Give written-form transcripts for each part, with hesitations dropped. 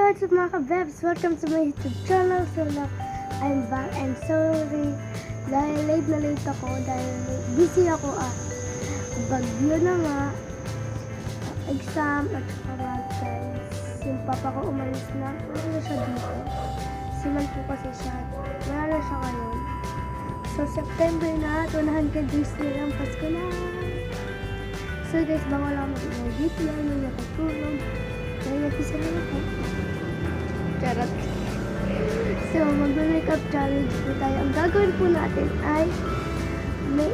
what's up mga ka-bebs? Welcome to my YouTube channel. So now, I'm back and sorry dahil late na late ako dahil busy ako bagyo na nga, exam at saka mga guys. Yung papa ko umalis na, wala na siya dito. Siman po kasi siya, wala na siya ngayon. So September na, 100 days na lang, Pasko na. So guys, bawal lang mag-edit lang yung natutulog. Dahil nag-isa na ako. Charot. So, mag-makeup challenge po tayo. Ang gagawin po natin ay may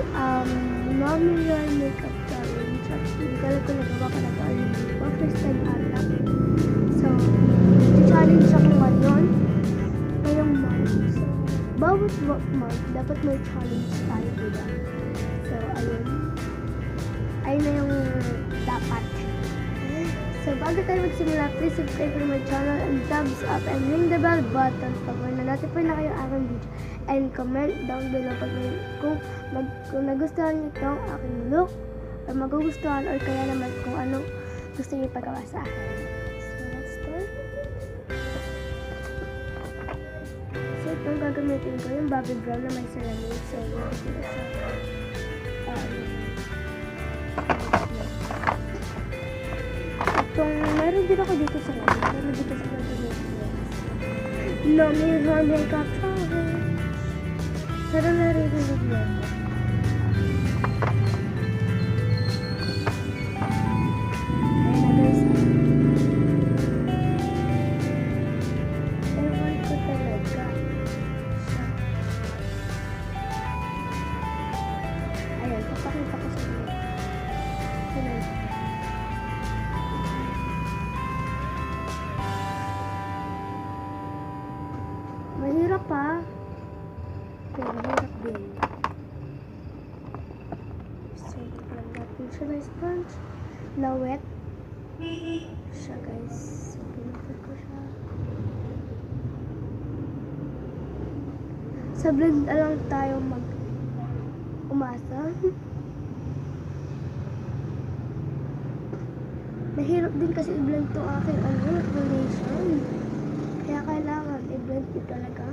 nominal makeup challenge. At hindi ko alam kung nagawa ka na ba or hindi po. First time ata. So, challenge ako ngayon. Ngayong month. So, bawat month, dapat may challenge tayo, diba? So, ayun. Ayun na yung dapat. So, bago tayo magsimula, please subscribe to my channel and thumbs up and ring the bell button para na-notify na kayo aking video. And comment down below kung nagustuhan niyo itong aking look or magugustuhan or kaya naman kung ano gusto niyo pagawa sa akin. So, let's start. So, itong gagamitin ko yung Bobbi Brown na may salamin. So, lagay ko sa meron din ako dito sa lobby. Meron dito sa lobby. No, may makeup challenge. Sarang naririnig yan. Ayun na guys. Ewan ko talaga. Ayun, papakita ko sa inyo. Ayun. Mahirap pa. Pero mahirap din. So, lang natin siya na sponge. Na wet. Siya guys. So, pinapit ko siya. Sa blend lang tayo umasa. Mahirap din kasi i-blend to aking foundation. Kaya kailangan i-blend ko talaga.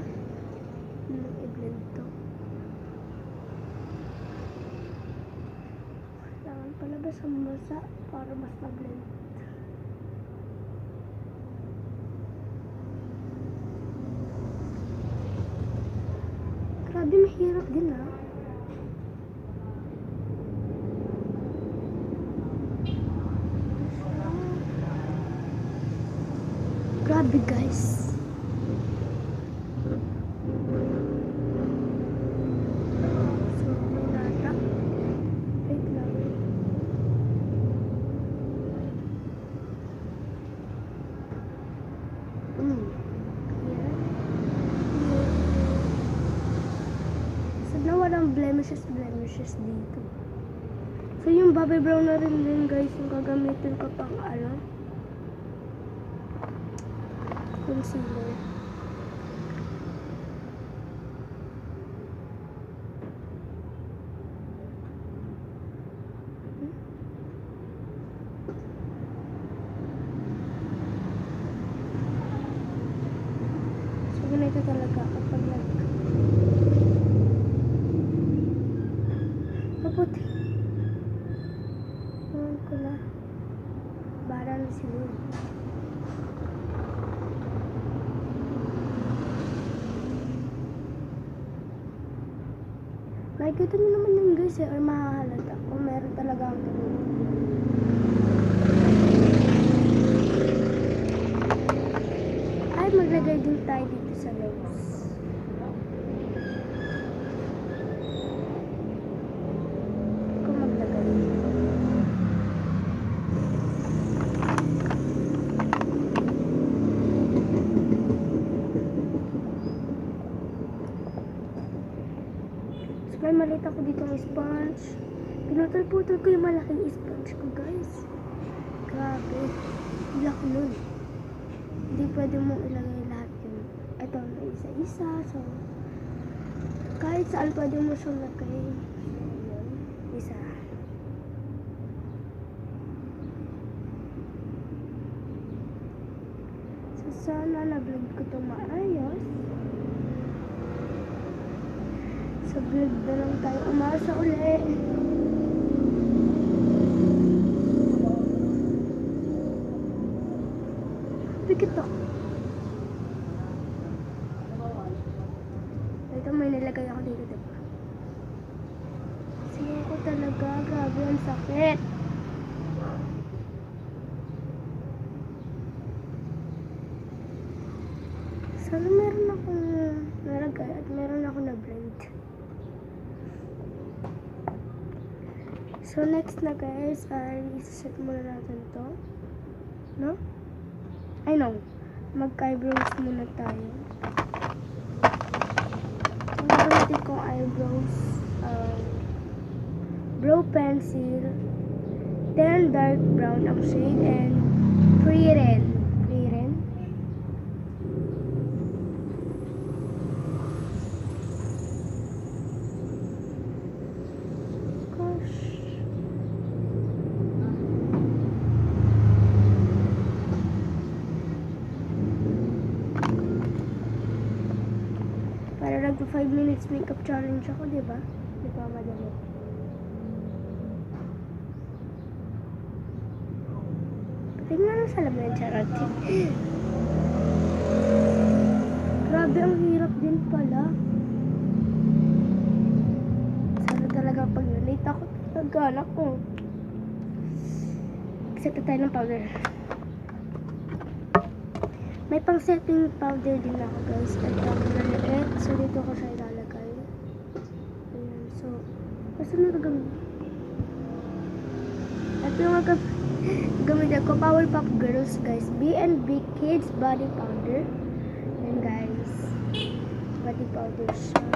I-blend to. Kailangan palabas ang masa para mas ma-blend. Grabe, mahirap din Grabe guys. Walang blemishes dito. So, yung Bobbi Brown na rin din guys, yung gagamitin ko pang concealer. So, ganito talaga kapag maputi. Ewan ko na. Bahala na sila. Makikita nyo naman yun guys or mahahalata kung meron talaga ang tulog. Ay, maglagay din tayo dito sa nose. May maliit ako dito ng sponge. Pinutol-putol ko yung malaking sponge ko guys. Grabe. Ilak nun. Hindi pwede mong ilagay lahat yun. Ito na isa-isa. So, kahit saan pwede mo siyang lagay. Ayan. Isa. So, Sana na-vlog ko ito maayos. Sa vlog na lang tayo umasa ulit. Pikit ako. Ito may nilagay ako dito, diba? Siya ko talaga. Grabe ang sakit. Sana meron akong nalagay at meron ako na blend. So next na guys ay isa-set muna natin to. No? I know. Mag-eyebrows muna tayo. Ang gagamitin kong eyebrows, brow pencil, then dark brown ang shade, and pre-red. Para nag 5 minutes makeup challenge ako, diba? Di ba madali? Tingnan ang salamin, charot. Grabe, ang hirap din pala. Sana talaga pag late ako talaga, anak ko. Set tayo ng powder. May pang setting powder din ako guys. Ito ang maliit. So dito ko siya ilalagay. Ayan. So, basta na gagawin. Ito yung gamitin ko. Powerpuff Girls guys. B&B Kids Body Powder. Ayan guys. Body powder siya.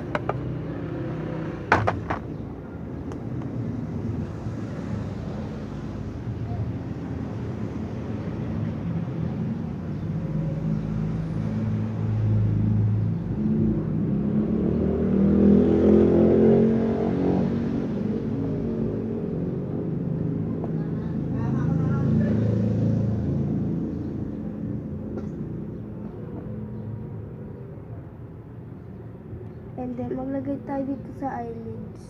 And then, maglagay tayo dito sa eyelids.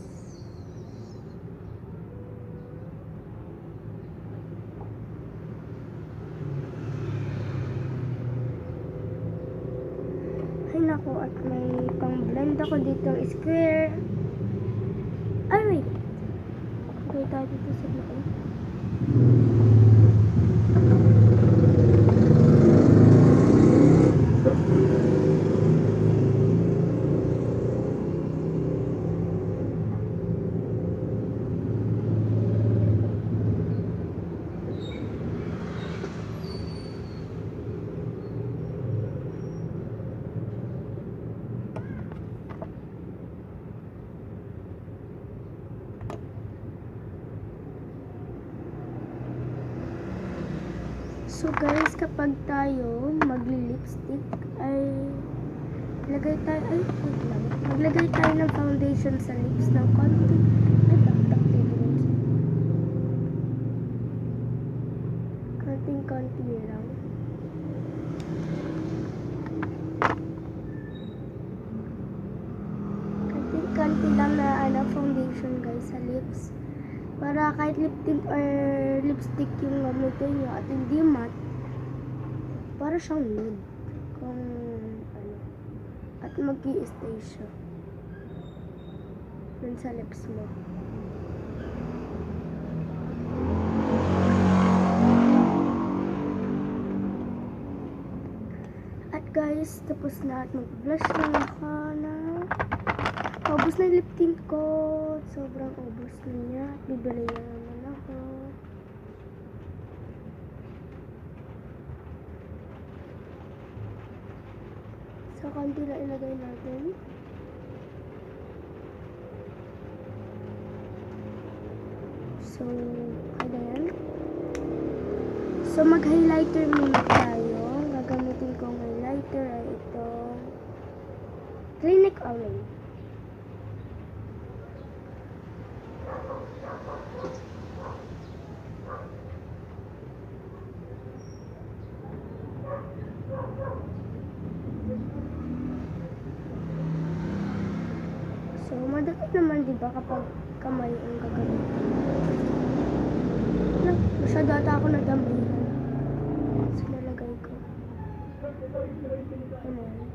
Ay, naku. At may pang-blend ako dito. Square. Ay, wait. Maglagay tayo dito sa loob. So guys, kapag tayo magli-lipstick ay maglagay tayo ng foundation sa lips ng konti. Ay, taktak dito. Konting-konti lang. Konti-konti lang na foundation guys sa lips. Para kahit lip tint or lipstick yung gamitin nyo at hindi matte, para siyang nude. Kung ano. At mag-i-stay siya dun sa lips mo. At guys, tapos na at mag-blush na ako na. Ubus na yung lip tint ko. Sobrang ubus na niya. Bibili na naman ako. So, konti na ilagay natin. So, kaya yan. So, mag-highlighter muna tayo. Gagamitin kong highlighter ay itong Clinique Orange. safe naman, di ba, kapag kamay ang gagawin. Masyado ata ako nagdamayan. So, nalagay ko. Ayan.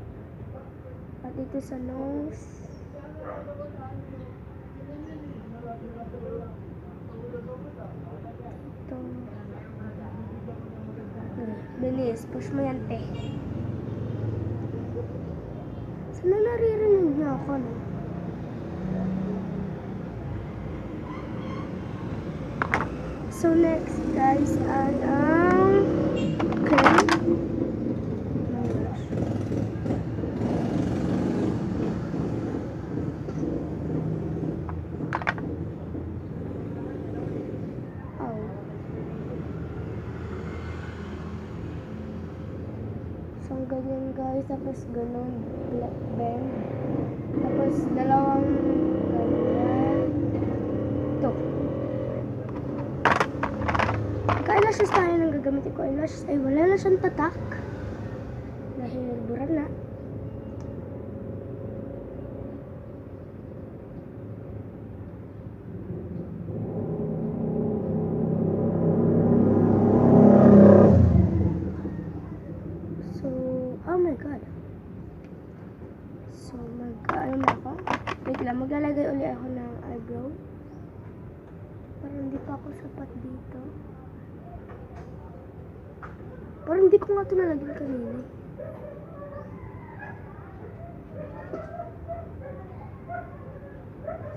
At dito sa nose. Ito. Bilis. Push mo yan, te. Sana naririnig niya ako, no? So, next, guys, ay ang cream. So, ganyan guys. Tapos, ganun. Black bend. Tapos, dalawang ganyan. Ito. Ka-eyelashes tayo nang gagamitin ko. Eyelashes ay wala na siyang tatak. Dahil buran na. Maglalagay ulit ako ng eyebrow. Parang hindi pa ako sapat dito. Parang hindi ko nga ito nalagyan kanina.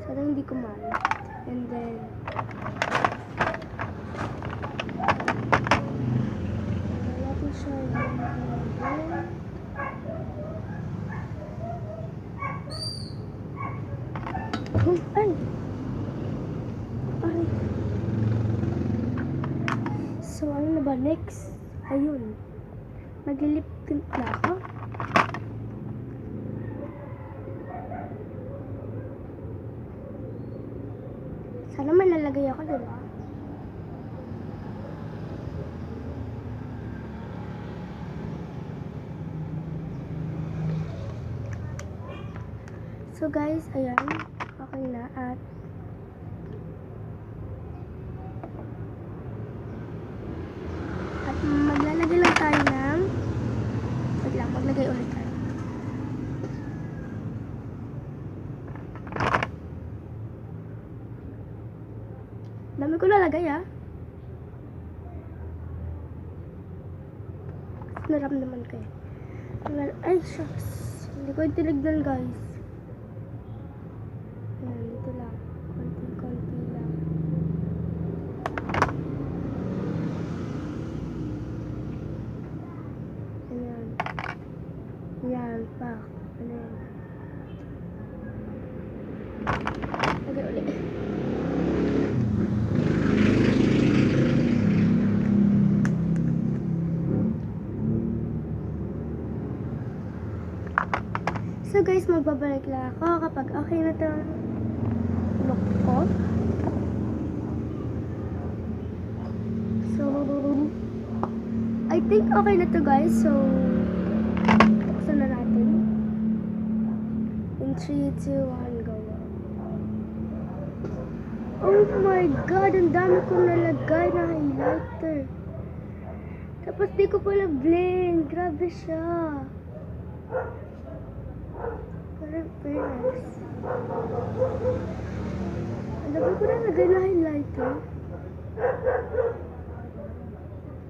Sana hindi ko malat. And then, natin siya ay! Ay! So, ano na ba? Next? Ayun. Mag-lip tint na ako. Sana may nalagay ako, diba? So, guys, ayan. Okay na at maglalagay lang tayo ng wait lang, maglagay ulit tayo. Dami ko lalagay naramdaman kayo. Ay, shucks. Hindi ko tinignan, guys. Ayan, dito lang. Konti-konti lang. Ayan. Ayan, pa. Ano yan? Lagay ulit. So guys, magbabalik lang ako kapag okay na to look ko. So, I think okay na to guys. So, buksan na natin. In 3, 2, 1, go. Oh my god, ang dami kong nalagay na highlighter. Tapos di ko pala blend. Grabe siya. Parang fairness. Ang dami ko nalagay na highlighter.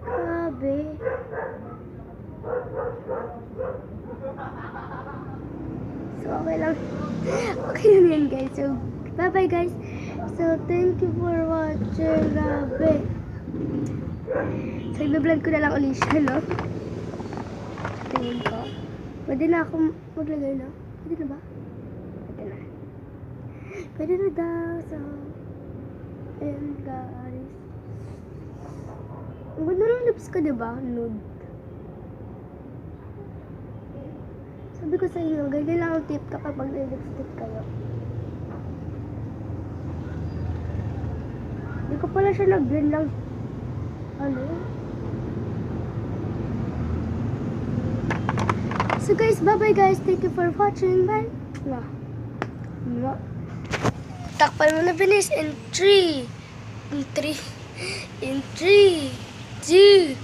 Grabe. So, okay lang. Okay lang yan, guys. So, bye-bye, guys. So, thank you for watching. Grabe. So, i-blend ko na lang ulit siya, no? Tingin ko. Pwede na ako maglagay na. Pwede na ba? Pwede na. Pwede na daw. So, and guys. Ang ganda ng lips ko, diba? Nude. Sabi ko sa inyo, ganyan lang ang tip kapag mag-lipstick kayo. Hindi ko pala siya nag-blend lang. Ano? So guys, bye-bye guys. Thank you for watching. Bye. Mwah. Mwah. Takpan mo na, bilis. In 3, 2,